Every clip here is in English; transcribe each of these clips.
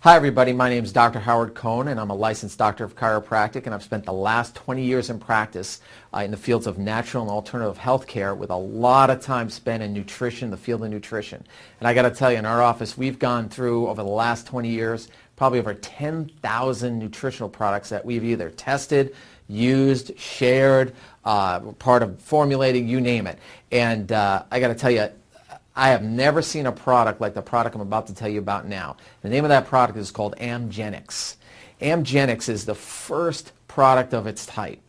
Hi everybody, my name is Dr. Howard Cohn and I'm a licensed doctor of chiropractic, and I've spent the last 20 years in practice in the fields of natural and alternative health care, with a lot of time spent in nutrition, the field of nutrition. And I got to tell you, in our office we've gone through over the last 20 years probably over 10,000 nutritional products that we've either tested, used, shared, part of formulating, you name it. And I got to tell you, I have never seen a product like the product I'm about to tell you about now. The name of that product is called MyAmWellness. MyAmWellness is the first product of its type.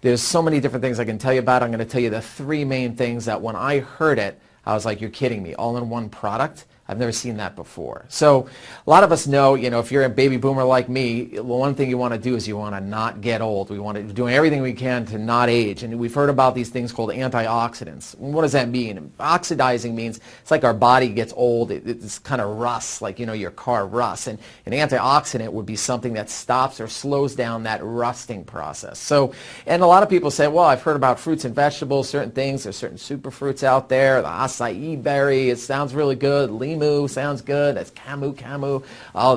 There's so many different things I can tell you about. I'm going to tell you the three main things that when I heard it, I was like, you're kidding me, all in one product? I've never seen that before. So a lot of us know, if you're a baby boomer like me, the one thing you want to do is you want to not get old. We want to do everything we can to not age. And we've heard about these things called antioxidants. What does that mean? Oxidizing means it's like our body gets old. It's kind of rusts, like, your car rusts. And an antioxidant would be something that stops or slows down that rusting process. So, and a lot of people say, well, I've heard about fruits and vegetables, certain things. There's certain superfruits out there. The acai berry, it sounds really good. Limu sounds good. That's camu,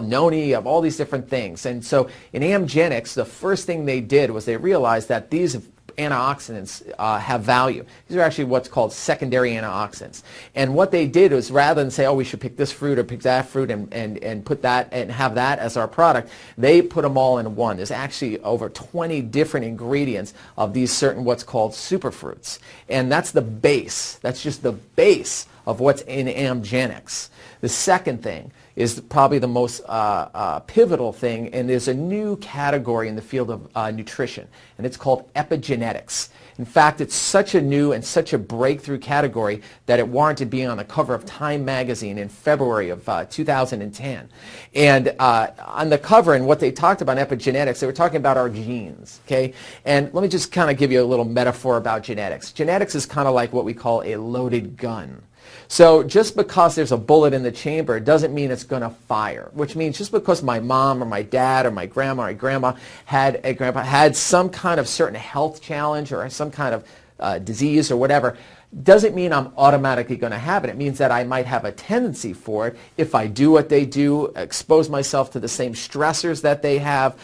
noni, of all these different things. And so in MyAmWellness, the first thing they did was they realized that these antioxidants have value. These are actually what's called secondary antioxidants. And what they did was, rather than say, oh, we should pick this fruit or pick that fruit and put that and have that as our product, they put them all in one. There's actually over 20 different ingredients of these certain what's called superfruits. And that's the base. That's just the base of what's in MyAmWellness. The second thing is probably the most pivotal thing, and there's a new category in the field of nutrition, and it's called epigenetics. In fact, it's such a new and such a breakthrough category that it warranted being on the cover of Time magazine in February of 2010. And on the cover, and what they talked about in epigenetics, they were talking about our genes, okay? And let me just kind of give you a little metaphor about genetics. Genetics is kind of like what we call a loaded gun. So just because there's a bullet in the chamber doesn't mean it's going to fire, which means just because my mom or my dad or my grandma or my grandpa had some kind of certain health challenge or some kind of disease or whatever, doesn't mean I'm automatically going to have it. It means that I might have a tendency for it if I do what they do, expose myself to the same stressors that they have,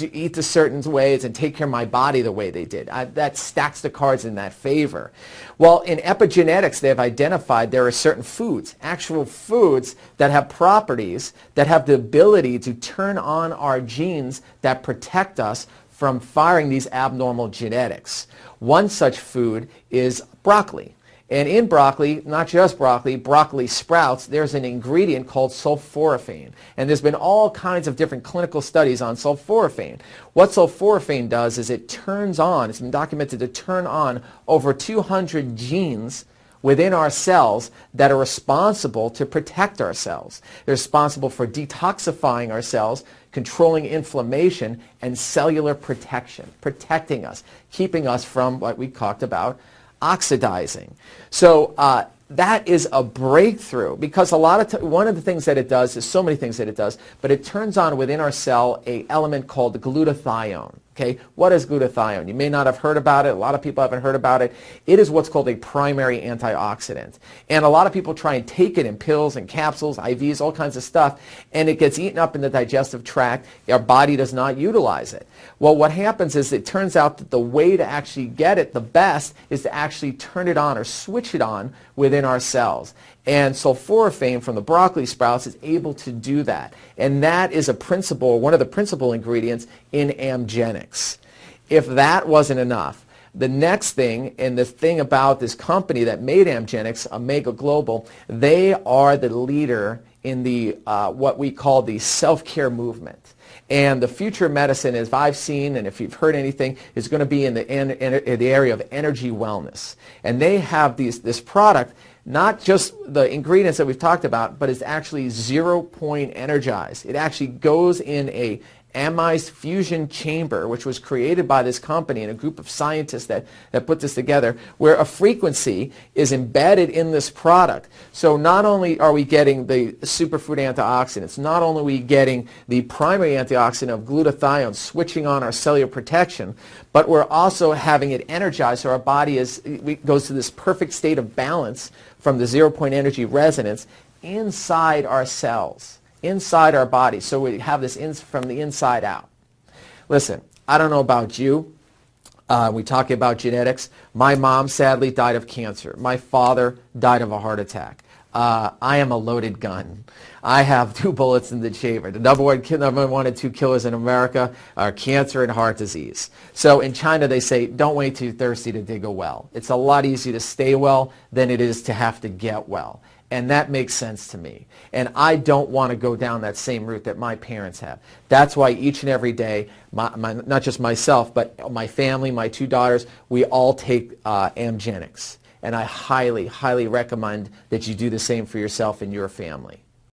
eat the certain ways, and take care of my body the way they did. That stacks the cards in that favor. Well, in epigenetics, they've identified there are certain foods, actual foods, that have properties that have the ability to turn on our genes that protect us from firing these abnormal genetics. One such food is broccoli. And in broccoli, not just broccoli sprouts, there's an ingredient called sulforaphane. And there's been all kinds of different clinical studies on sulforaphane. What sulforaphane does is it turns on, it's been documented to turn on over 200 genes within our cells that are responsible to protect our cells. They're responsible for detoxifying our cells, controlling inflammation, and cellular protection, protecting us, keeping us from what we talked about, oxidizing. So that is a breakthrough, because one of the things that it does is so many things that it does, but it turns on within our cell an element called glutathione. Okay, what is glutathione? You may not have heard about it. A lot of people haven't heard about it. It is what's called a primary antioxidant. And a lot of people try and take it in pills and capsules, IVs, all kinds of stuff, and it gets eaten up in the digestive tract. Our body does not utilize it. Well, what happens is it turns out that the way to actually get it the best is to actually turn it on or switch it on within our cells. And sulforaphane from the broccoli sprouts is able to do that. And that is one of the principal ingredients in MyAmWellness. If that wasn't enough, the next thing, and the thing about this company that made MyAmWellness, Omega Global, they are the leader in the what we call the self-care movement. And the future of medicine, as I've seen, and if you've heard anything, is going to be in the area of energy wellness. And they have this product, not just the ingredients that we've talked about, but it's actually 0-point energized. It actually goes in a amide fusion chamber, which was created by this company and a group of scientists that put this together, where a frequency is embedded in this product. So not only are we getting the superfood antioxidants, not only are we getting the primary antioxidant of glutathione switching on our cellular protection, but we're also having it energized so our body goes to this perfect state of balance from the 0-point energy resonance inside our cells. inside our body. So we have this from the inside out. Listen, I don't know about you. We talk about genetics. My mom sadly died of cancer. My father died of a heart attack. I am a loaded gun. I have 2 bullets in the chamber. The number one and 2 killers in America are cancer and heart disease. So in China they say, don't wait till you're thirsty to dig a well. It's a lot easier to stay well than it is to have to get well. And that makes sense to me. And I don't want to go down that same route that my parents have. That's why each and every day, not just myself, but my family, my 2 daughters, we all take AmGenics. And I highly, highly recommend that you do the same for yourself and your family.